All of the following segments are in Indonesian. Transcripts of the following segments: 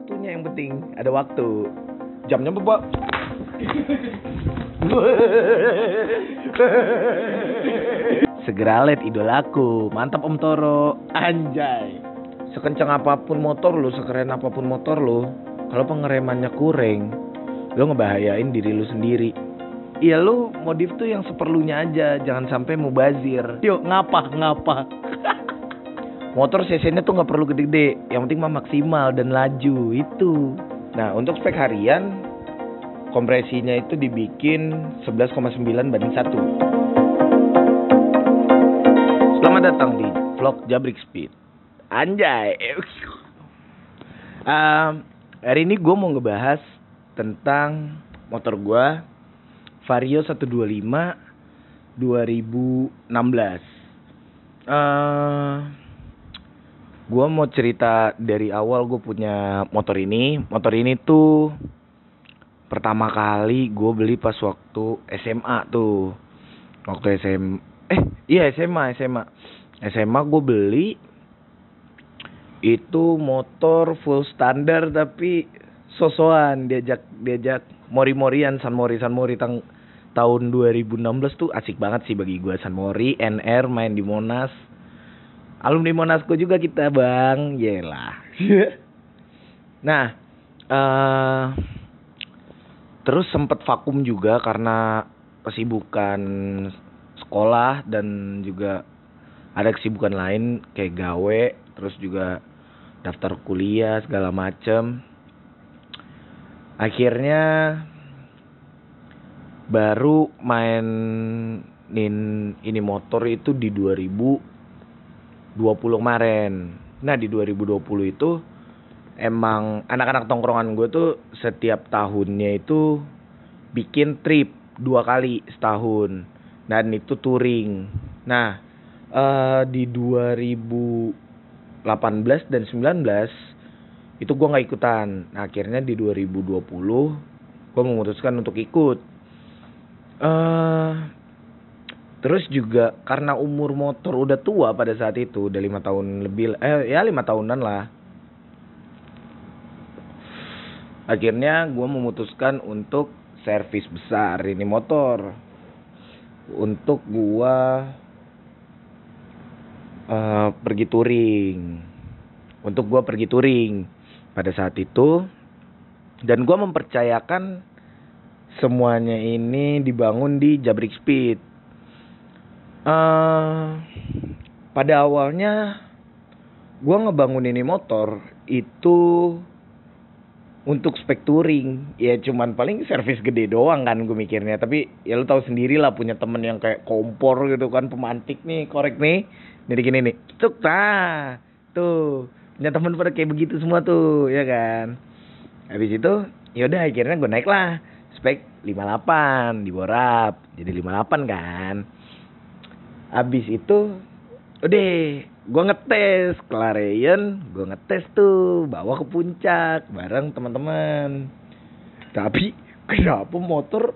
waktunya, yang penting ada waktu. Jamnya berapa? Segera lihat idolaku, mantap Om Toro, anjay. Sekencang apapun motor lu, sekeren apapun motor lu, kalau pengeremannya kurang, lu ngebahayain diri lu sendiri. Iya, lu modif tuh yang seperlunya aja, jangan sampai mubazir. Yuk, ngapa? Motor cc-nya tuh nggak perlu gede-gede, yang penting mah maksimal dan laju itu. Nah, untuk spek harian, kompresinya itu dibikin 11,9:1. Selamat datang di vlog Jabrik Speed. Anjay. Hari ini gue mau ngebahas tentang motor gue, Vario 125 2016. Gue mau cerita dari awal gue punya motor ini. Motor ini tuh pertama kali gue beli pas waktu SMA tuh. Waktu SMA gue beli. Itu motor full standar tapi sosokan diajak mori-morian San Mori tahun 2016 tuh asik banget sih bagi gue. San Mori, NR, main di Monas. Alumni Monasco juga kita bang, yelah. Nah, terus sempet vakum juga karena kesibukan sekolah dan juga ada kesibukan lain kayak gawe, terus juga daftar kuliah segala macem. Akhirnya baru mainin ini motor itu di 2020 kemarin. Nah, di 2020 itu emang anak-anak tongkrongan gue tuh setiap tahunnya itu bikin trip 2 kali setahun. Dan itu touring. Nah, di 2018 dan 19 itu gue gak ikutan. Nah, akhirnya di 2020 gue memutuskan untuk ikut. Terus juga karena umur motor udah tua pada saat itu, udah 5 tahun lebih, 5 tahunan lah. Akhirnya gue memutuskan untuk servis besar ini motor. Untuk gue pergi touring pada saat itu. Dan gue mempercayakan semuanya ini dibangun di Jabrik Speed. Pada awalnya gue ngebangun ini motor itu untuk spek touring, ya cuman paling servis gede doang kan gue mikirnya. Tapi ya lu tahu sendiri lah, punya temen yang kayak kompor gitu kan, pemantik nih, korek nih, jadi gini nih, tuh punya temen pada kayak begitu semua tuh, ya kan. Habis itu yaudah akhirnya gue naik lah spek 58 di borap, jadi 58 kan. Abis itu udah gue ngetes Clarion, gue ngetes tuh bawa ke puncak bareng teman-teman. Tapi kenapa motor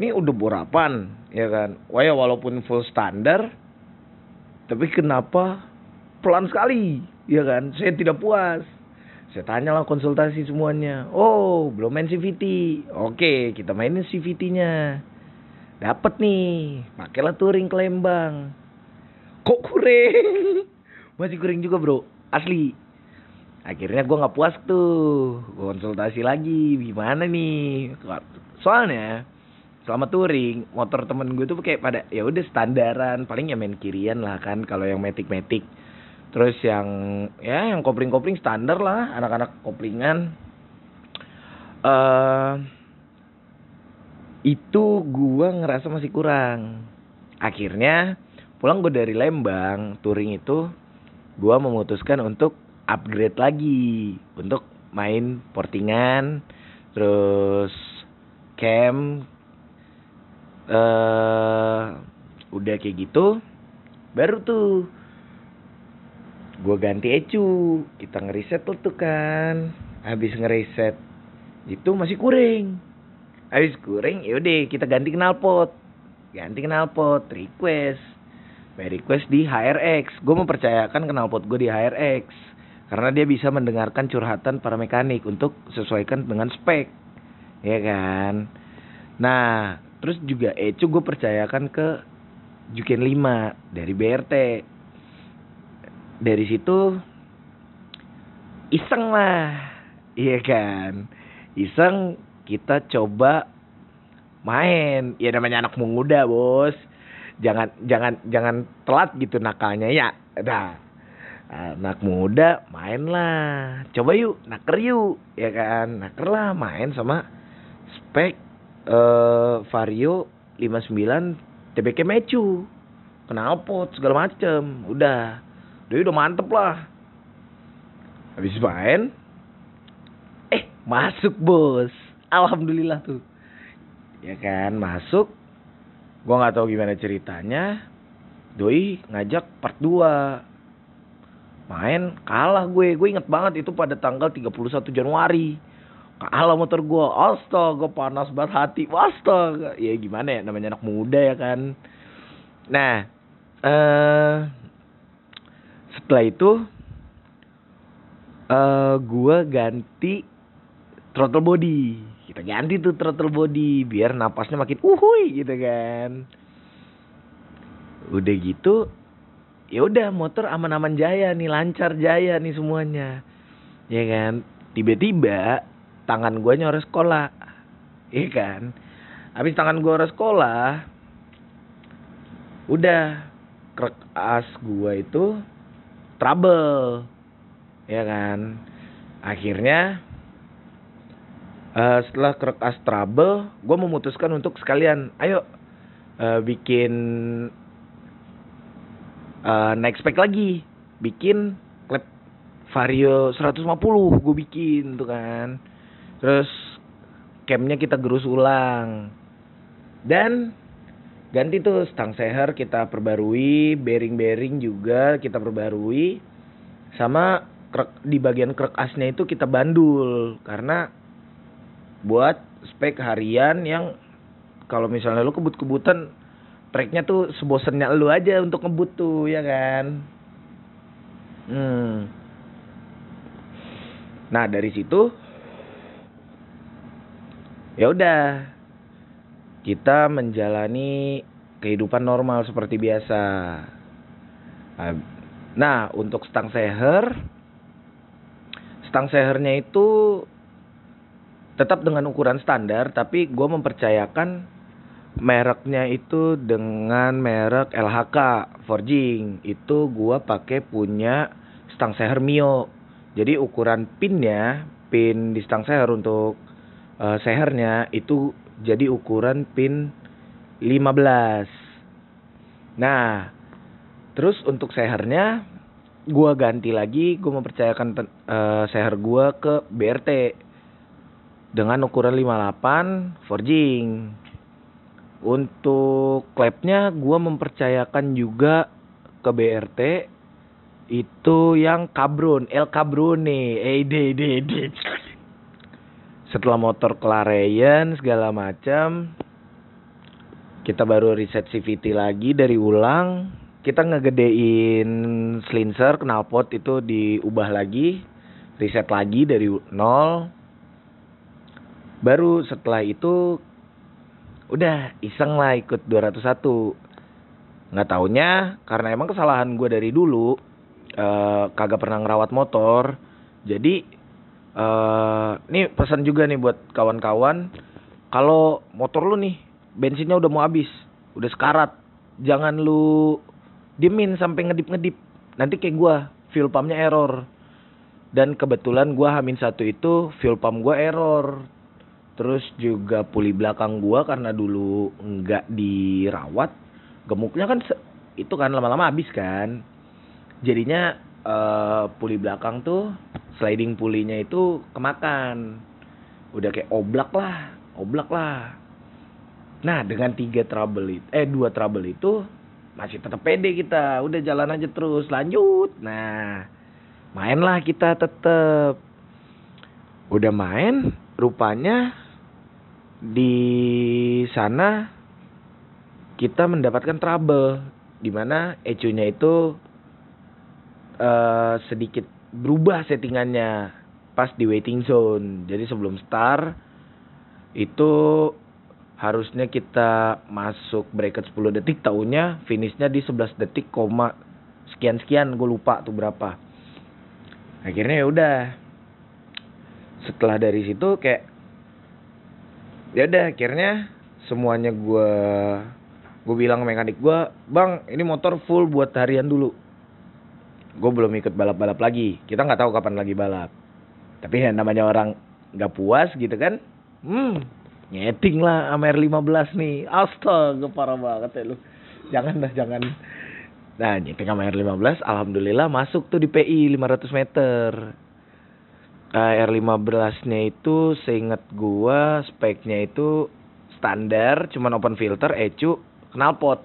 ini udah borapan, ya kan? Wah ya, walaupun full standar, tapi kenapa pelan sekali, ya kan? Saya tidak puas. Saya tanyalah, konsultasi semuanya. Oh, belum main CVT. Oke, kita mainin CVT-nya. Dapet nih, pakailah touring ke Lembang. Kok kurang? Masih kurang juga bro, asli. Akhirnya gue gak puas tuh, gue konsultasi lagi, gimana nih. Soalnya selama touring, motor temen gue tuh kayak pada ya udah standaran, paling ya main kirian lah kan kalau yang matic. Terus yang kopling standar lah, anak-anak koplingan. Itu gue ngerasa masih kurang. Akhirnya pulang gue dari Lembang touring itu, gue memutuskan untuk upgrade lagi, untuk main portingan, terus cam, udah kayak gitu, baru tuh gue ganti ECU. Kita ngeriset tuh kan. Habis ngeriset itu masih kurang. Habis kurang, yaudah kita ganti knalpot. Request di HRX. Gue mempercayakan knalpot gue di HRX Karena dia bisa mendengarkan curhatan para mekanik untuk sesuaikan dengan spek, ya kan. Nah, terus juga Ecu gue percayakan ke Juken 5 dari BRT. Dari situ iseng lah, iya kan. Iseng kita coba main. Ya namanya anak muda, Bos. Jangan telat gitu nakalnya ya. Nah, anak muda main lah. Coba yuk, naker yuk, ya kan. Naker lah main sama spek Vario 59 TBK Mecu. Knalpot segala macem. Udah mantep lah. Habis main, masuk, Bos. Alhamdulillah tuh. Ya kan, masuk. Gua nggak tahu gimana ceritanya. Doi ngajak part 2. Main, kalah gue. Gue inget banget itu pada tanggal 31 Januari. Kalah motor gue. Astaga, panas banget hati. Astaga. Ya gimana ya, namanya anak muda ya kan. Nah, setelah itu gue ganti throttle body. Kita ganti tuh throttle body biar napasnya makin uhuy gitu kan. Udah gitu, ya udah motor aman-aman jaya nih, lancar jaya nih semuanya. Ya kan? Tiba-tiba tangan gue nyores cola. Iya kan? Habis tangan gue nyores cola, udah krek as gue itu trouble. Ya kan? Akhirnya setelah krek as trouble, gue memutuskan untuk sekalian, ayo bikin naik spek lagi, bikin klep Vario 150 gue bikin tuh kan. Terus camnya kita gerus ulang dan ganti tuh stang seher kita perbarui, bearing juga kita perbarui, sama di bagian krek asnya itu kita bandul karena buat spek harian yang kalau misalnya lu kebut-kebutan treknya tuh sebosennya lu aja untuk ngebut tuh, ya kan. Nah dari situ ya udah kita menjalani kehidupan normal seperti biasa. Nah untuk stang sehernya itu tetap dengan ukuran standar, tapi gue mempercayakan mereknya itu dengan merek LHK Forging. Itu gua pakai punya stang seher Mio. Jadi ukuran pin di stang seher untuk sehernya itu jadi ukuran pin 15. Nah, terus untuk sehernya gua ganti lagi, gua mempercayakan seher gua ke BRT dengan ukuran 58 Forging. Untuk klepnya gue mempercayakan juga ke BRT itu yang Cabron, El Cabrone, Setelah motor kelarayan segala macam, kita baru reset CVT lagi dari ulang. Kita ngegedein silencer, knalpot itu diubah lagi, reset lagi dari 0. Baru setelah itu udah iseng lah ikut 201. Nggak taunya karena emang kesalahan gue dari dulu kagak pernah ngerawat motor. Jadi nih pesan juga nih buat kawan-kawan, kalau motor lu nih bensinnya udah mau habis, udah sekarat, jangan lu diemin sampai ngedip. Nanti kayak gue, fuel pumpnya error. Dan kebetulan gue H-1 itu fuel pump gue error. Terus juga puli belakang gua karena dulu enggak dirawat, gemuknya kan itu kan lama-lama habis kan. Jadinya puli belakang tuh sliding pulinya itu kemakan. Udah kayak oblak lah. Nah, dengan 2 trouble itu masih tetap pede kita. Udah jalan aja terus, lanjut. Nah, mainlah kita tetap. Udah main, rupanya di sana kita mendapatkan trouble di mana ecunya itu sedikit berubah settingannya pas di waiting zone. Jadi sebelum start itu harusnya kita masuk bracket 10 detik, taunya finishnya di 11 detik, sekian-sekian, gue lupa tuh berapa. Akhirnya ya udah. Setelah dari situ kayak ya udah, akhirnya semuanya gue bilang mekanik gue, "Bang, ini motor full buat harian dulu." Gue belum ikut balap-balap lagi. Kita nggak tahu kapan lagi balap. Tapi ya namanya orang nggak puas gitu kan. Nyeting lah sama R15 nih. Astaga, parah banget ya lu. Jangan. Nah, nyeting sama R15, alhamdulillah masuk tuh di PI 500 meter. R15-nya itu seingat gua speknya itu standar, cuman open filter, ECU, knalpot.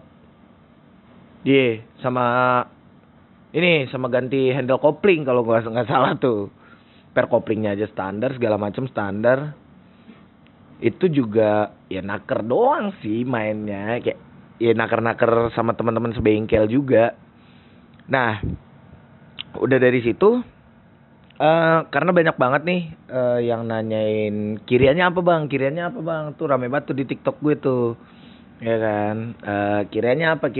Sama ganti handle kopling kalau gua nggak salah tuh. Per koplingnya aja standar, segala macam standar. Itu juga ya naker doang sih mainnya, kayak ya naker-naker sama teman-teman sebengkel juga. Nah, udah dari situ karena banyak banget nih yang nanyain kiriannya apa bang tuh rame banget tuh di TikTok gue tuh, ya kan. Kiriannya apa?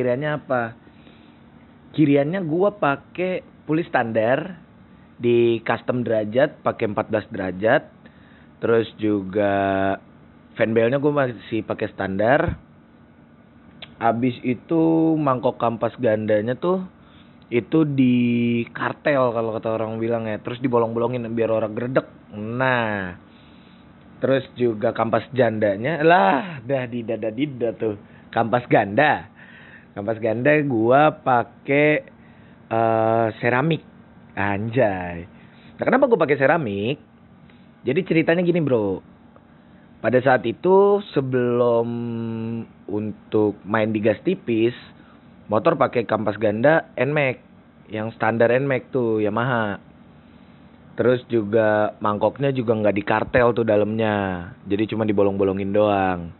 Kiriannya gue pakai puli standar di custom derajat, pakai 14 derajat. Terus juga fanbelnya gue masih pakai standar. Abis itu mangkok kampas gandanya tuh itu di kartel kalau kata orang bilang ya. Terus dibolong-bolongin biar orang gredek. Nah, terus juga kampas jandanya dah di dada tuh. Kampas ganda gua pakai seramik. Anjay. Nah, kenapa gua pakai seramik? Jadi ceritanya gini, bro. Pada saat itu sebelum untuk main di gas tipis, motor pakai kampas ganda NMAX, yang standar NMAX tuh Yamaha. Terus juga mangkoknya juga nggak di kartel tuh dalamnya, jadi cuma dibolong-bolongin doang.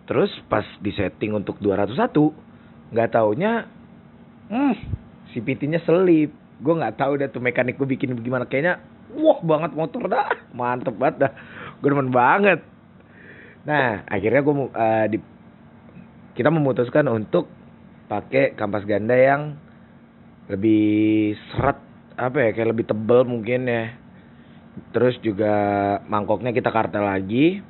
Terus pas di setting untuk 201, nggak taunya CVT-nya selip. Gue nggak tahu dah tuh mekanik gue bikin gimana, kayaknya wah banget motor dah, mantep banget dah, gue demen banget. Nah, akhirnya kita memutuskan untuk pakai kampas ganda yang lebih seret, kayak lebih tebal mungkin ya. Terus juga mangkoknya kita kartel lagi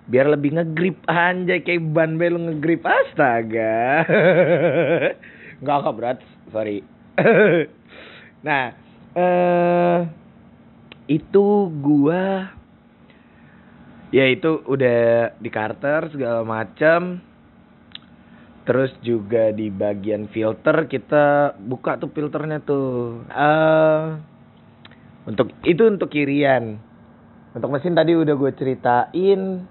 biar lebih ngegrip. Anjay, kayak ban bel ngegrip, astaga. Enggak berat, sorry. Nah, itu gua ya itu udah di karter segala macam. Terus juga di bagian filter kita buka tuh filternya tuh. Untuk kirian. Untuk mesin tadi udah gue ceritain.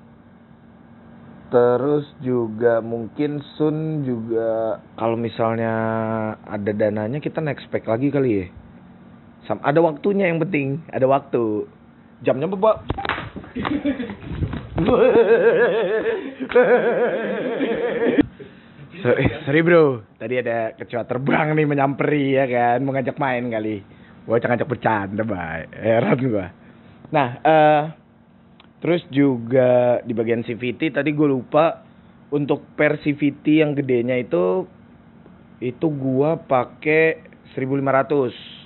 Terus juga mungkin Sun juga kalau misalnya ada dananya kita next spec lagi kali ya. Ada waktunya, yang penting ada waktu. Jamnya berapa? Sorry bro, tadi ada kecoa terbang nih menyamperi ya kan, mau ngajak main kali. Gua ngajak bercanda, bay. Heran gua. Nah, terus juga di bagian CVT tadi gue lupa, untuk per CVT yang gedenya itu gua pakai 1500.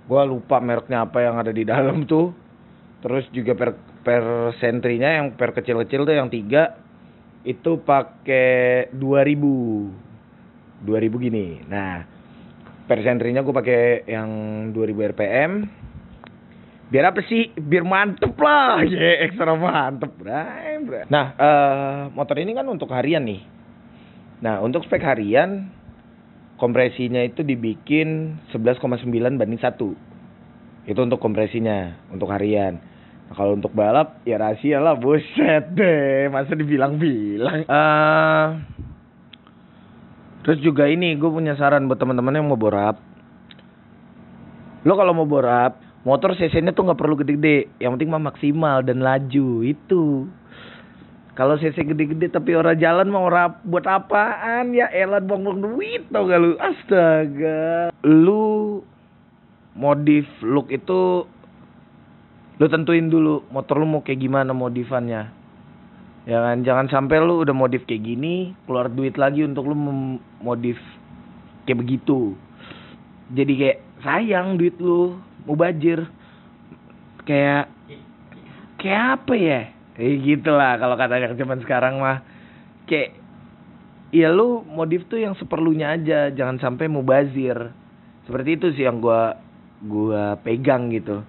Gua lupa mereknya apa yang ada di dalam tuh. Terus juga per sentrinya yang per kecil-kecil tuh yang 3 itu pakai 2000 gini. Nah, per sentrinya gue pakai yang 2000 rpm. Biar apa sih? Biar mantep lah. Ekstra mantep. Nah, motor ini kan untuk harian nih. Nah, untuk spek harian, kompresinya itu dibikin 11,9 banding 1. Itu untuk kompresinya, untuk harian. Nah, kalau untuk balap, ya rahasia lah, buset deh. Masa dibilang-bilang. Terus juga ini, gue punya saran buat teman-teman yang mau borap. Lo kalau mau borap, motor cc-nya tuh gak perlu gede-gede. Yang penting mah maksimal dan laju, itu. Kalau CC gede-gede tapi orang jalan mau buat apaan ya, elah buang-buang duit tau gak lu. Astaga. Lu modif look itu lu tentuin dulu motor lu mau kayak gimana modifannya. Ya kan, jangan sampai lu udah modif kayak gini keluar duit lagi untuk lu modif kayak begitu. Jadi kayak sayang duit lu, mubazir. Kayak apa ya? Gitulah kalau kata yang zaman sekarang mah. Kayak ya lu modif tuh yang seperlunya aja, jangan sampai mubazir. Seperti itu sih yang gua pegang gitu.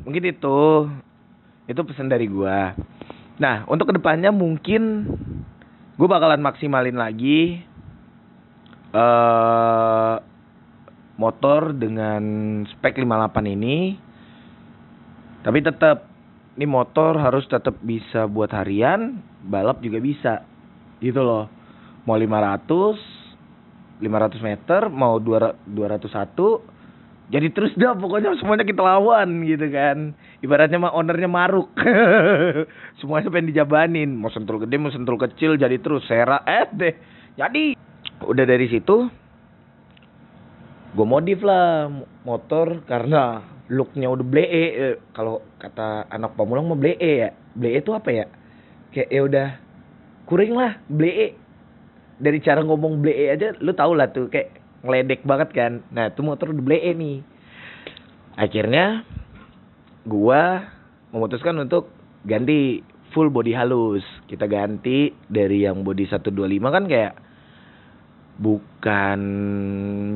Mungkin itu pesan dari gua. Nah, untuk kedepannya mungkin gua bakalan maksimalin lagi motor dengan spek 58 ini. Tapi tetap ini motor harus tetap bisa buat harian, balap juga bisa. Gitu loh. Mau 500 meter, mau 201, jadi terus dah pokoknya semuanya kita lawan gitu kan. Ibaratnya mah ownernya maruk. Semuanya pengen dijabanin, mau sentul gede, mau sentul kecil, jadi terus deh. Jadi udah dari situ gue modif lah motor karena looknya udah blee. Kalau kata anak Pamulang mah blee ya. Blee itu apa ya? Kayak ya udah kuring lah blee. Dari cara ngomong blee aja lu tau lah tuh, kayak ngeledek banget kan. Nah itu motor udah blee nih. Akhirnya gua memutuskan untuk ganti full body halus. Kita ganti dari yang body 125 kan kayak bukan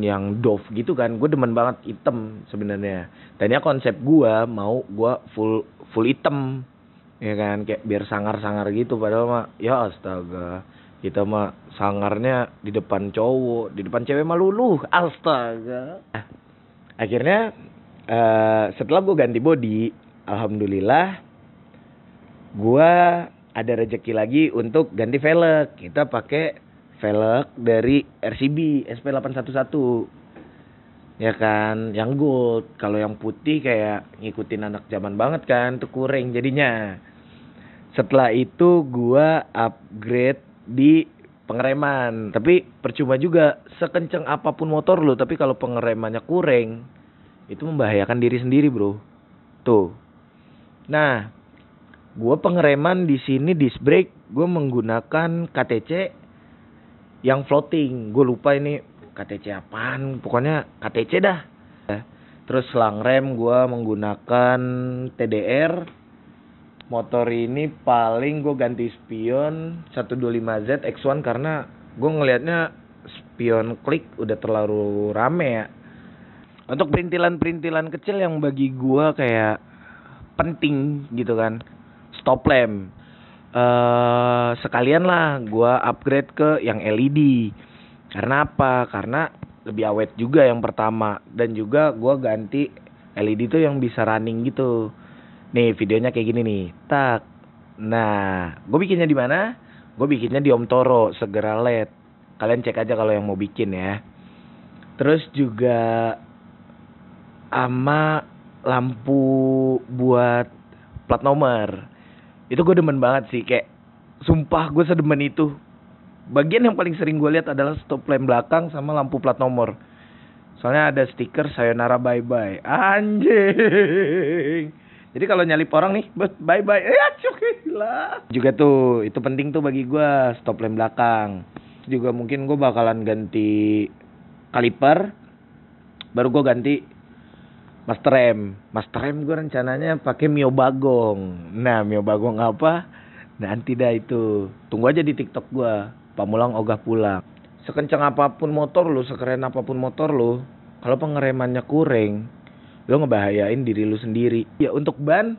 yang Dove gitu kan. Gue demen banget hitam sebenarnya. Tadinya konsep gua full hitam. Ya kan, kayak biar sangar-sangar gitu. Padahal mah ya astaga, kita mah sangarnya di depan cowok, di depan cewek mah luluh. Astaga. Akhirnya setelah gue ganti body, alhamdulillah gue ada rezeki lagi untuk ganti velg. Kita pakai velg dari RCB SP811. Ya kan, yang gold. Kalau yang putih kayak ngikutin anak zaman banget kan, tuh kuring jadinya. Setelah itu gua upgrade di pengereman. Tapi percuma juga, sekenceng apapun motor lu, tapi kalau pengeremannya kurang, itu membahayakan diri sendiri, bro. Tuh. Nah, gua pengereman di sini disc brake, gua menggunakan KTC yang floating. Gue lupa ini KTC apaan, pokoknya KTC dah. Terus selang rem gue menggunakan TDR. Motor ini paling gue ganti spion 125Z X1 karena gue ngelihatnya spion klik udah terlalu rame ya. Untuk perintilan-perintilan kecil yang bagi gue kayak penting gitu kan, stop lamp. Sekalian lah gue upgrade ke yang LED. Karena apa? Karena lebih awet juga yang pertama. Dan juga gue ganti LED tuh yang bisa running gitu. Nih videonya kayak gini nih. Tak. Nah, gue bikinnya di mana? Gue bikinnya di Om Toro, Segera LED. Kalian cek aja kalau yang mau bikin ya. Terus juga sama lampu buat plat nomor. Itu gue demen banget sih, kayak sumpah gue sedemen itu. Bagian yang paling sering gue lihat adalah stop lamp belakang sama lampu plat nomor. Soalnya ada stiker sayonara bye bye. Anjing. Jadi kalau nyalip orang nih, bye bye. Gila. Juga tuh, itu penting tuh bagi gue, stop lamp belakang. Juga mungkin gue bakalan ganti kaliper. Baru gue ganti master rem. Master rem gue rencananya pakai Mio Bagong. Nah, Mio Bagong apa? Nanti dah itu. Tunggu aja di TikTok gue. Pamulang ogah pulang. Sekencang apapun motor lu, sekeren apapun motor lu, kalau pengeremannya kurang, lu ngebahayain diri lu sendiri. Ya untuk ban,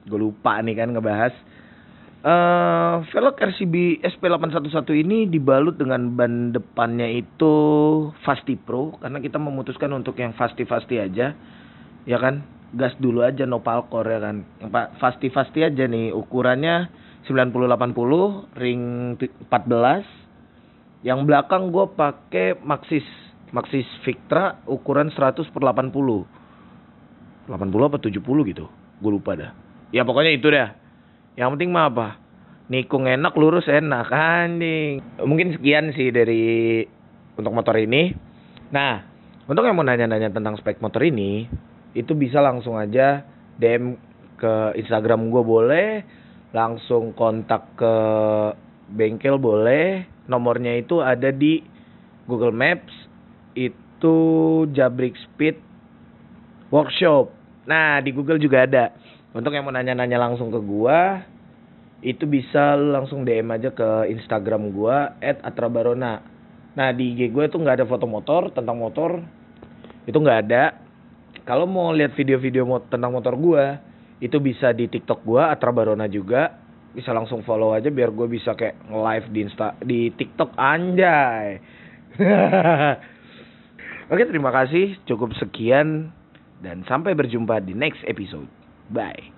gue lupa nih kan ngebahas. Velg RCB SP811 ini dibalut dengan ban depannya itu Fasti Pro. Karena kita memutuskan untuk yang Fasti aja. Ya kan, gas dulu aja no palkor ya kan. Yang Fasti aja nih, ukurannya 90-80, ring 14. Yang belakang gue pakai Maxxis Victra ukuran 100/80. 80 apa 70 gitu. Gue lupa dah. Ya pokoknya itu dah. Yang penting mah apa? nikung enak, lurus enak, anjing. Mungkin sekian sih dari untuk motor ini. Nah, untuk yang mau nanya-nanya tentang spek motor ini, itu bisa langsung aja DM ke Instagram gue boleh, langsung kontak ke bengkel boleh. Nomornya itu ada di Google Maps, itu Jabrik Speed Workshop. Nah, di Google juga ada. Untuk yang mau nanya-nanya langsung ke gua, itu bisa langsung DM aja ke Instagram gua @atrabarona. Nah, di IG gua itu nggak ada foto motor, tentang motor itu nggak ada. Kalau mau lihat video-video tentang motor gua, itu bisa di TikTok gua @atrabarona juga. Bisa langsung follow aja biar gua bisa kayak nge-live di TikTok, anjay. Oke, terima kasih. Cukup sekian dan sampai berjumpa di next episode. Bye.